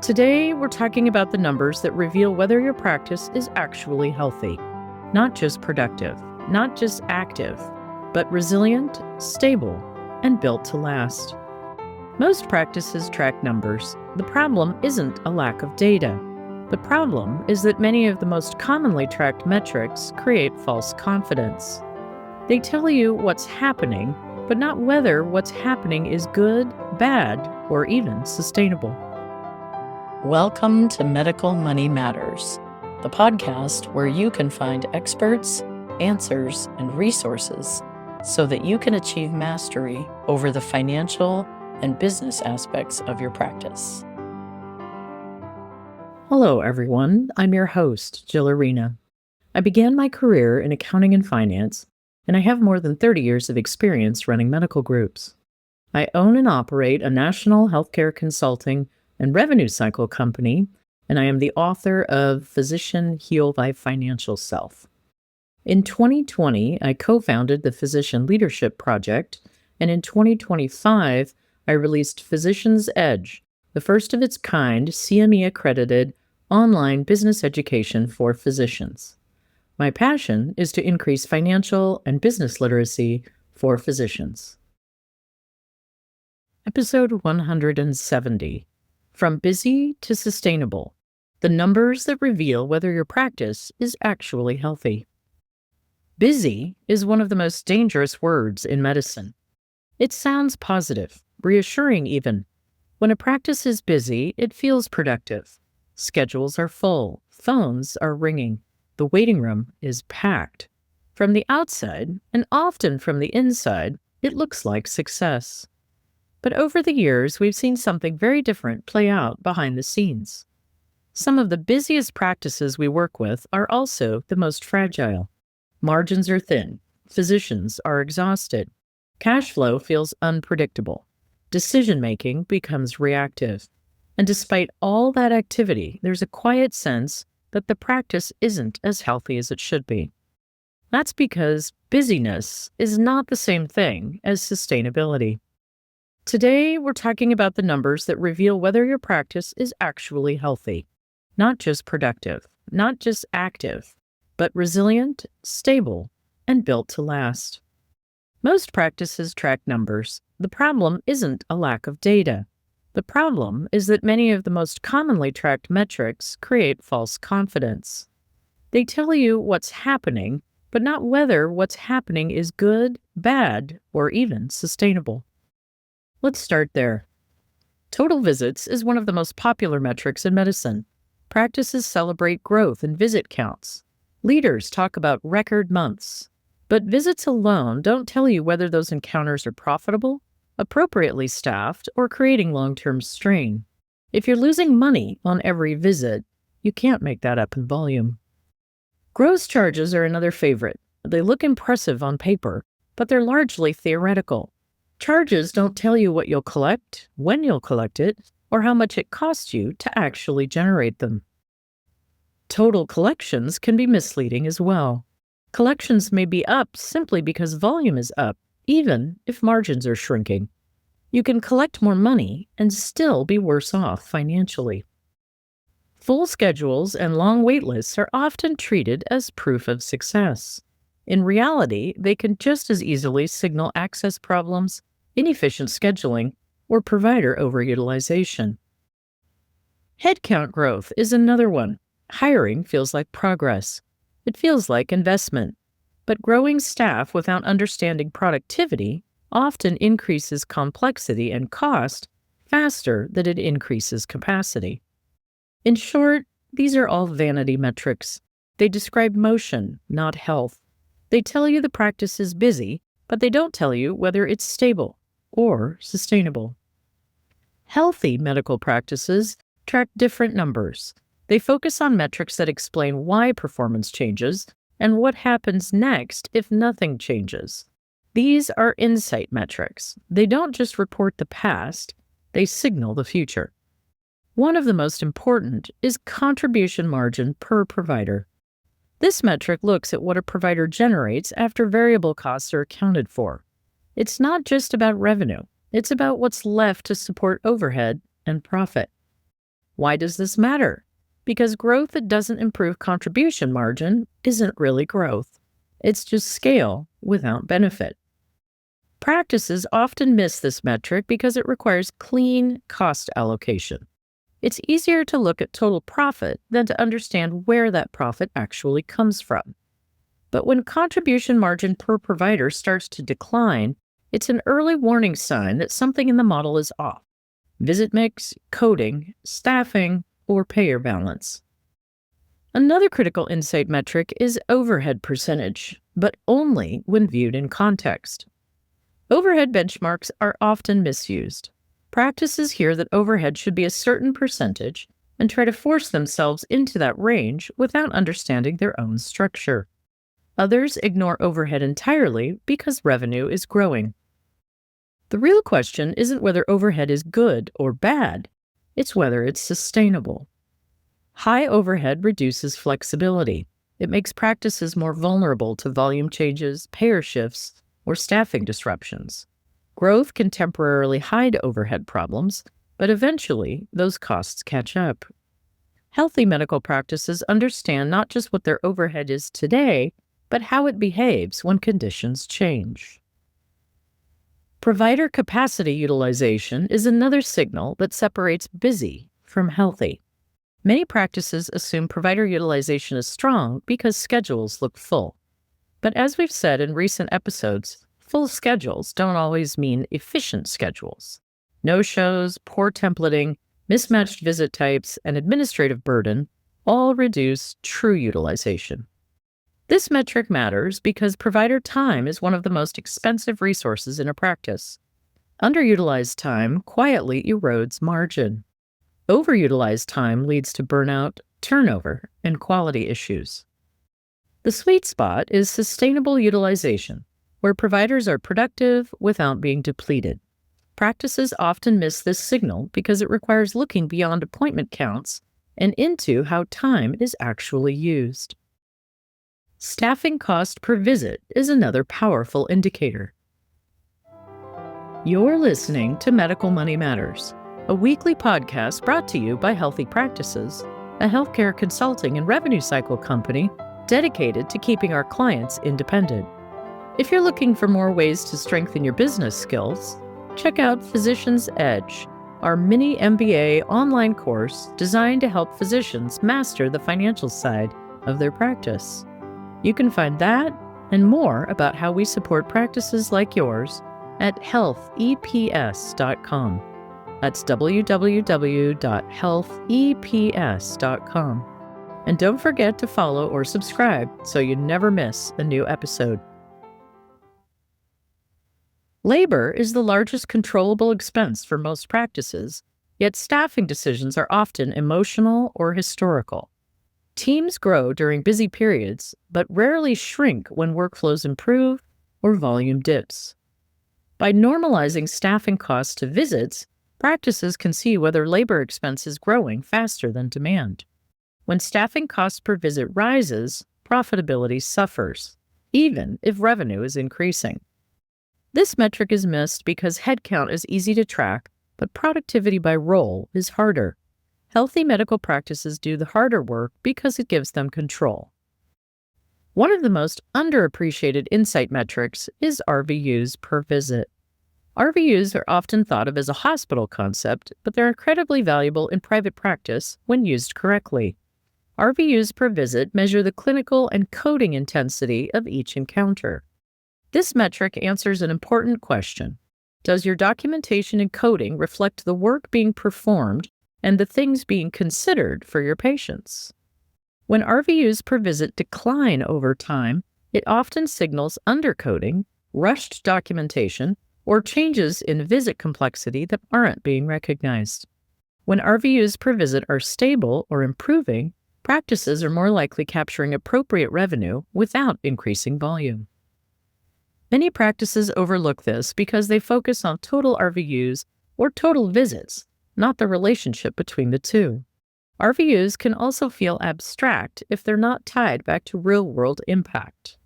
Today, we're talking about the numbers that reveal whether your practice is actually healthy, not just productive, not just active, but resilient, stable, and built to last. Most practices track numbers. The problem isn't a lack of data. The problem is that many of the most commonly tracked metrics create false confidence. They tell you what's happening, but not whether what's happening is good, bad, or even sustainable. Welcome to Medical Money Matters, the podcast where you can find experts, answers, and resources so that you can achieve mastery over the financial and business aspects of your practice. Hello, everyone. I'm your host, Jill Arena. I began my career in accounting and finance, and I have more than 30 years of experience running medical groups. I own and operate a national healthcare consulting and revenue cycle company, and I am the author of Physician Heal Thy Financial Self. In 2020, I co-founded the Physician Leadership Project, and in 2025, I released Physician's Edge, the first of its kind CME-accredited online business education for physicians. My passion is to increase financial and business literacy for physicians. Episode 170. From Busy to Sustainable, the numbers that reveal whether your practice is actually healthy. Busy is one of the most dangerous words in medicine. It sounds positive, reassuring even. When a practice is busy, it feels productive. Schedules are full, phones are ringing, the waiting room is packed. From the outside, and often from the inside, it looks like success. But over the years, we've seen something very different play out behind the scenes. Some of the busiest practices we work with are also the most fragile. Margins are thin, physicians are exhausted, cash flow feels unpredictable, decision-making becomes reactive. And despite all that activity, there's a quiet sense that the practice isn't as healthy as it should be. That's because busyness is not the same thing as sustainability. Today, we're talking about the numbers that reveal whether your practice is actually healthy, not just productive, not just active, but resilient, stable, and built to last. Most practices track numbers. The problem isn't a lack of data. The problem is that many of the most commonly tracked metrics create false confidence. They tell you what's happening, but not whether what's happening is good, bad, or even sustainable. Let's start there. Total visits is one of the most popular metrics in medicine. Practices celebrate growth in visit counts. Leaders talk about record months. But visits alone don't tell you whether those encounters are profitable, appropriately staffed, or creating long-term strain. If you're losing money on every visit, you can't make that up in volume. Gross charges are another favorite. They look impressive on paper, but they're largely theoretical. Charges don't tell you what you'll collect, when you'll collect it, or how much it costs you to actually generate them. Total collections can be misleading as well. Collections may be up simply because volume is up, even if margins are shrinking. You can collect more money and still be worse off financially. Full schedules and long wait lists are often treated as proof of success. In reality, they can just as easily signal access problems, inefficient scheduling, or provider overutilization. Headcount growth is another one. Hiring feels like progress. It feels like investment. But growing staff without understanding productivity often increases complexity and cost faster than it increases capacity. In short, these are all vanity metrics. They describe motion, not health. They tell you the practice is busy, but they don't tell you whether it's stable or sustainable. Healthy medical practices track different numbers. They focus on metrics that explain why performance changes and what happens next if nothing changes. These are insight metrics. They don't just report the past, they signal the future. One of the most important is contribution margin per provider. This metric looks at what a provider generates after variable costs are accounted for. It's not just about revenue. It's about what's left to support overhead and profit. Why does this matter? Because growth that doesn't improve contribution margin isn't really growth. It's just scale without benefit. Practices often miss this metric because it requires clean cost allocation. It's easier to look at total profit than to understand where that profit actually comes from. But when contribution margin per provider starts to decline, it's an early warning sign that something in the model is off. Visit mix, coding, staffing, or payer balance. Another critical insight metric is overhead percentage, but only when viewed in context. Overhead benchmarks are often misused. Practices hear that overhead should be a certain percentage and try to force themselves into that range without understanding their own structure. Others ignore overhead entirely because revenue is growing. The real question isn't whether overhead is good or bad, it's whether it's sustainable. High overhead reduces flexibility. It makes practices more vulnerable to volume changes, payer shifts, or staffing disruptions. Growth can temporarily hide overhead problems, but eventually those costs catch up. Healthy medical practices understand not just what their overhead is today, but how it behaves when conditions change. Provider capacity utilization is another signal that separates busy from healthy. Many practices assume provider utilization is strong because schedules look full. But as we've said in recent episodes, full schedules don't always mean efficient schedules. No-shows, poor templating, mismatched visit types, and administrative burden all reduce true utilization. This metric matters because provider time is one of the most expensive resources in a practice. Underutilized time quietly erodes margin. Overutilized time leads to burnout, turnover, and quality issues. The sweet spot is sustainable utilization, where providers are productive without being depleted. Practices often miss this signal because it requires looking beyond appointment counts and into how time is actually used. Staffing cost per visit is another powerful indicator. You're listening to Medical Money Matters, a weekly podcast brought to you by Healthy Practices, a healthcare consulting and revenue cycle company dedicated to keeping our clients independent. If you're looking for more ways to strengthen your business skills, check out Physician's Edge, our mini MBA online course designed to help physicians master the financial side of their practice. You can find that and more about how we support practices like yours at healtheps.com. That's www.healtheps.com. And don't forget to follow or subscribe so you never miss a new episode. Labor is the largest controllable expense for most practices, yet staffing decisions are often emotional or historical. Teams grow during busy periods, but rarely shrink when workflows improve or volume dips. By normalizing staffing costs to visits, practices can see whether labor expense is growing faster than demand. When staffing costs per visit rises, profitability suffers, even if revenue is increasing. This metric is missed because headcount is easy to track, but productivity by role is harder. Healthy medical practices do the harder work because it gives them control. One of the most underappreciated insight metrics is RVUs per visit. RVUs are often thought of as a hospital concept, but they're incredibly valuable in private practice when used correctly. RVUs per visit measure the clinical and coding intensity of each encounter. This metric answers an important question. Does your documentation and coding reflect the work being performed and the things being considered for your patients? When RVUs per visit decline over time, it often signals undercoding, rushed documentation, or changes in visit complexity that aren't being recognized. When RVUs per visit are stable or improving, practices are more likely capturing appropriate revenue without increasing volume. Many practices overlook this because they focus on total RVUs or total visits, not the relationship between the two. RVUs can also feel abstract if they're not tied back to real-world impact.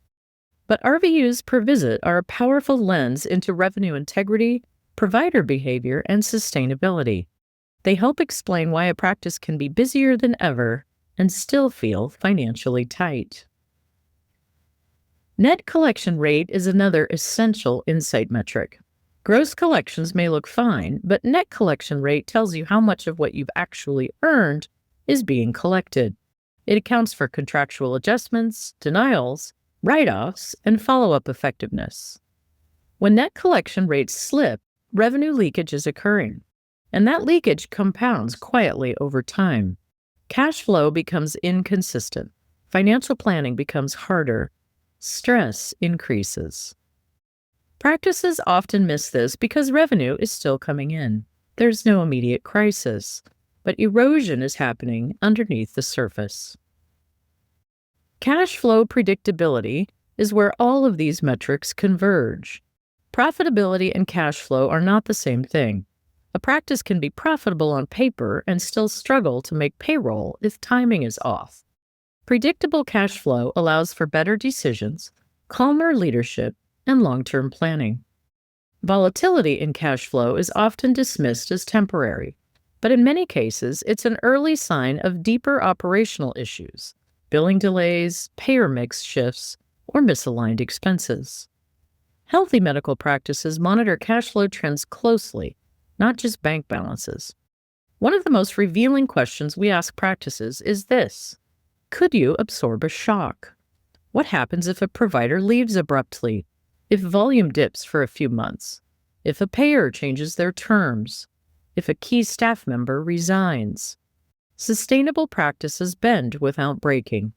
But RVUs per visit are a powerful lens into revenue integrity, provider behavior, and sustainability. They help explain why a practice can be busier than ever and still feel financially tight. Net collection rate is another essential insight metric. Gross collections may look fine, but net collection rate tells you how much of what you've actually earned is being collected. It accounts for contractual adjustments, denials, write-offs, and follow-up effectiveness. When net collection rates slip, revenue leakage is occurring, and that leakage compounds quietly over time. Cash flow becomes inconsistent. Financial planning becomes harder. Stress increases. Practices often miss this because revenue is still coming in. There's no immediate crisis, but erosion is happening underneath the surface. Cash flow predictability is where all of these metrics converge. Profitability and cash flow are not the same thing. A practice can be profitable on paper and still struggle to make payroll if timing is off. Predictable cash flow allows for better decisions, calmer leadership, and long-term planning. Volatility in cash flow is often dismissed as temporary, but in many cases, it's an early sign of deeper operational issues, billing delays, payer mix shifts, or misaligned expenses. Healthy medical practices monitor cash flow trends closely, not just bank balances. One of the most revealing questions we ask practices is this: could you absorb a shock? What happens if a provider leaves abruptly? If volume dips for a few months? If a payer changes their terms? If a key staff member resigns? Sustainable practices bend without breaking.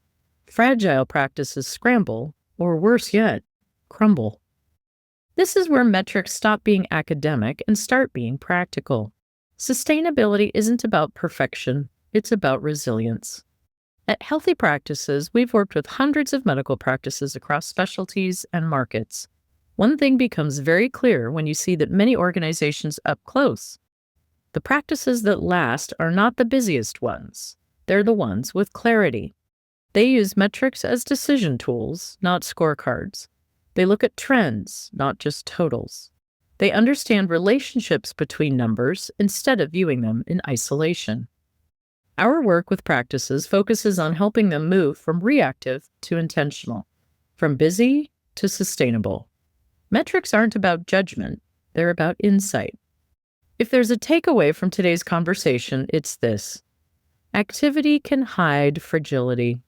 Fragile practices scramble, or worse yet, crumble. This is where metrics stop being academic and start being practical. Sustainability isn't about perfection, it's about resilience. At Healthy Practices, we've worked with hundreds of medical practices across specialties and markets. One thing becomes very clear when you see that many organizations up close. The practices that last are not the busiest ones. They're the ones with clarity. They use metrics as decision tools, not scorecards. They look at trends, not just totals. They understand relationships between numbers instead of viewing them in isolation. Our work with practices focuses on helping them move from reactive to intentional, from busy to sustainable. Metrics aren't about judgment, they're about insight. If there's a takeaway from today's conversation, it's this: activity can hide fragility.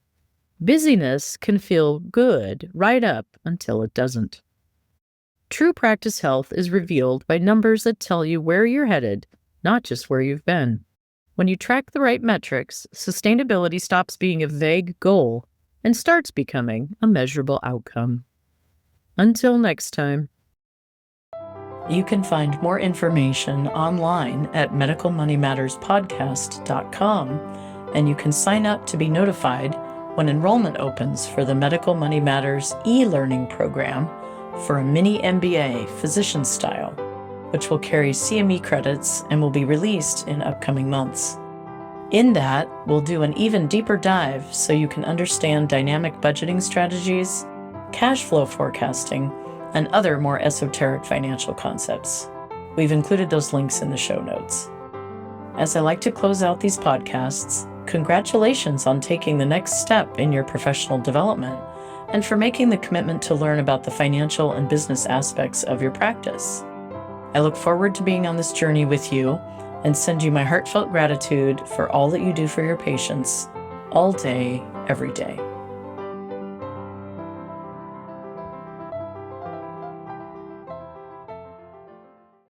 Busyness can feel good right up until it doesn't. True practice health is revealed by numbers that tell you where you're headed, not just where you've been. When you track the right metrics, sustainability stops being a vague goal and starts becoming a measurable outcome. Until next time. You can find more information online at medicalmoneymatterspodcast.com, and you can sign up to be notified when enrollment opens for the Medical Money Matters e-learning program for a mini MBA physician style, which will carry CME credits and will be released in upcoming months. In that, we'll do an even deeper dive so you can understand dynamic budgeting strategies, cash flow forecasting, and other more esoteric financial concepts. We've included those links in the show notes. As I like to close out these podcasts, congratulations on taking the next step in your professional development and for making the commitment to learn about the financial and business aspects of your practice. I look forward to being on this journey with you and send you my heartfelt gratitude for all that you do for your patients, all day, every day.